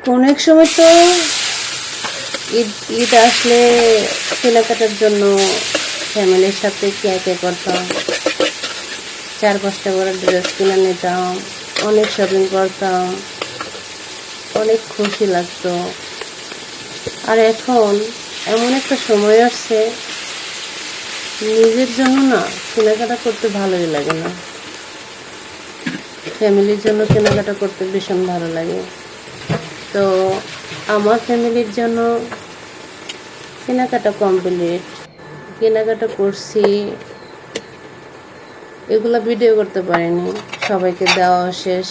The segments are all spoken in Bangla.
অনেক সময় তো ঈদ ঈদ আসলে কেনাকাটার জন্য ফ্যামিলির সাথে কে করতাম, 4-5টা করে ড্রেস কিনে নিতাম, অনেক শপিং করতাম, অনেক খুশি লাগতো। আর এখন এমন একটা সময় আসছে, নিজের জন্য না কেনাকাটা করতে ভালোই লাগে না, ফ্যামিলির জন্য কেনাকাটা করতে ভীষণ ভালো লাগে। তো আমার ফ্যামিলির জন্য কেনাকাটা কমপ্লিট, কেনাকাটা করছি, এগুলো ভিডিও করতে পারিনি, সবাইকে দেওয়া শেষ।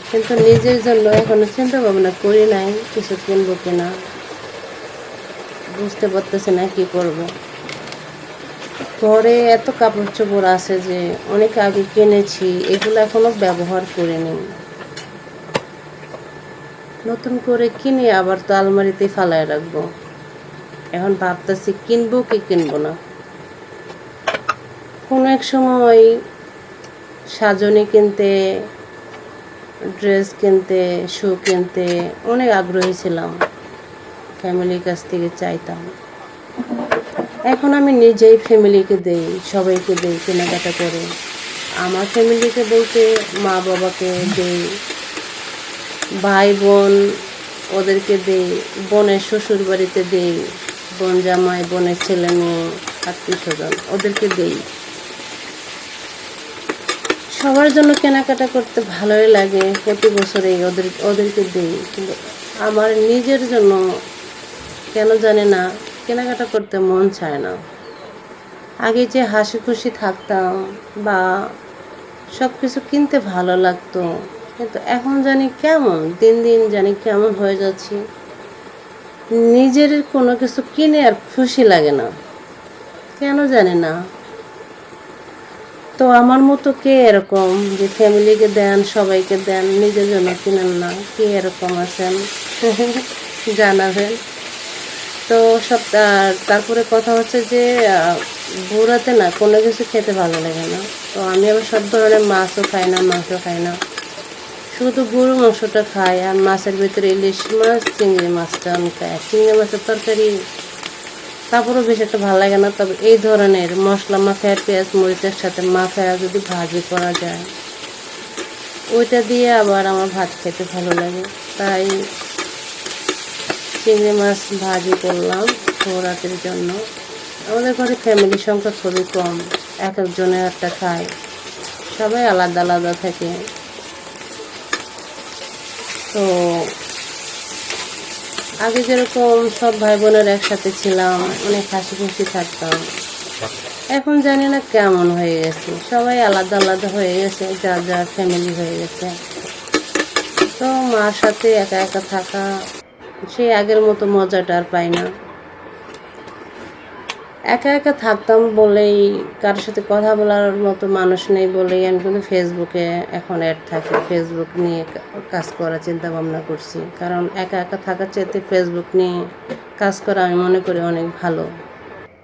কিন্তু নিজের জন্য এখনো চিন্তা ভাবনা করি নাই কিছু কিনবো কিনা, বুঝতে পারতেছি না কি করব। ঘরে এত কাপড় চোপড় আছে যে অনেক আগে কিনেছি, এগুলো এখনো ব্যবহার করিনি। নতুন করে কিনে আবার তো আলমারিতে ফালায় রাখবো। এখন ভাবতেছি কিনবো কি কিনবো না। কোনো এক সময় সাজনি কিনতে, ড্রেস কিনতে, শু কিনতে অনেক আগ্রহী ছিলাম, ফ্যামিলির কাছ থেকে চাইতাম। এখন আমি নিজেই ফ্যামিলিকে দেই, সবাইকে দেই কেনাকাটা করে। আমার ফ্যামিলিকে বলতে মা বাবাকে দেই, ভাই বোন ওদেরকে দেই, বোনের শ্বশুর বাড়িতে দেই, বোন জামাই, বোনের ছেলে মেয়ে, আত্মীয় স্বজন ওদেরকে দেই। সবার জন্য কেনাকাটা করতে ভালোই লাগে, প্রতি বছরেই ওদেরকে দিই। কিন্তু আমার নিজের জন্য কেন জানি না কেনাকাটা করতে মন চায় না। আগে যে হাসি খুশি থাকতাম বা সব কিছু কিনতে ভালো লাগতো, কিন্তু এখন জানি কেমন দিন দিন জানি কেমন হয়ে যাচ্ছি, নিজের কোনো কিছু কিনে আর খুশি লাগে না, কেন জানি না। তো আমার মতো কে এরকম যে ফ্যামিলিকে দেন, সবাইকে দেন, নিজের জন্য কিনেন না, কে এরকম আছেন জানাবেন। তো তারপরে কথা হচ্ছে যে বুড়াতে না কোনো কিছু খেতে ভালো লাগে না। তো আমি আবার সব ধরনের মাছও খাই না, মাংসও খাই না, শুধু গরু মাংসটা খাই। আর মাছের ভিতরে ইলিশ মাছ, চিংড়ি মাছটা আমি খাই। চিংড়ি মাছের তরকারি তারপরেও বেশ একটা ভালো লাগে না। তবে এই ধরনের মশলা মাখায়, পেঁয়াজ মরিচের সাথে মাখায় যদি ভাজি করা যায়, ওইটা দিয়ে আবার আমার ভাত খেতে ভালো লাগে। তাই চিংড়ি মাছ ভাজি করলাম রাতের জন্য। আমাদের ঘরে ফ্যামিলির সংখ্যা খুবই কম, এক একজনের একটা খায়, সবাই আলাদা আলাদা থাকে। তো আগে যেরকম সব ভাই বোনের একসাথে ছিলাম, অনেক হাসি খুশি থাকতাম, এখন জানি না কেমন হয়ে গেছে, সবাই আলাদা আলাদা হয়ে গেছে, যার যার ফ্যামিলি হয়ে গেছে। তো মার সাথে একা একা থাকা, সেই আগের মতো মজাটা আর পাই না। একা একা থাকতাম বলেই, কারোর সাথে কথা বলার মতো মানুষ নেই বলেই আমি কিন্তু ফেসবুকে এখন অ্যাড থাকি, ফেসবুক নিয়ে কাজ করার চিন্তা ভাবনা করছি। কারণ একা একা থাকার চাইতে ফেসবুক নিয়ে কাজ করা আমি মনে করি অনেক ভালো।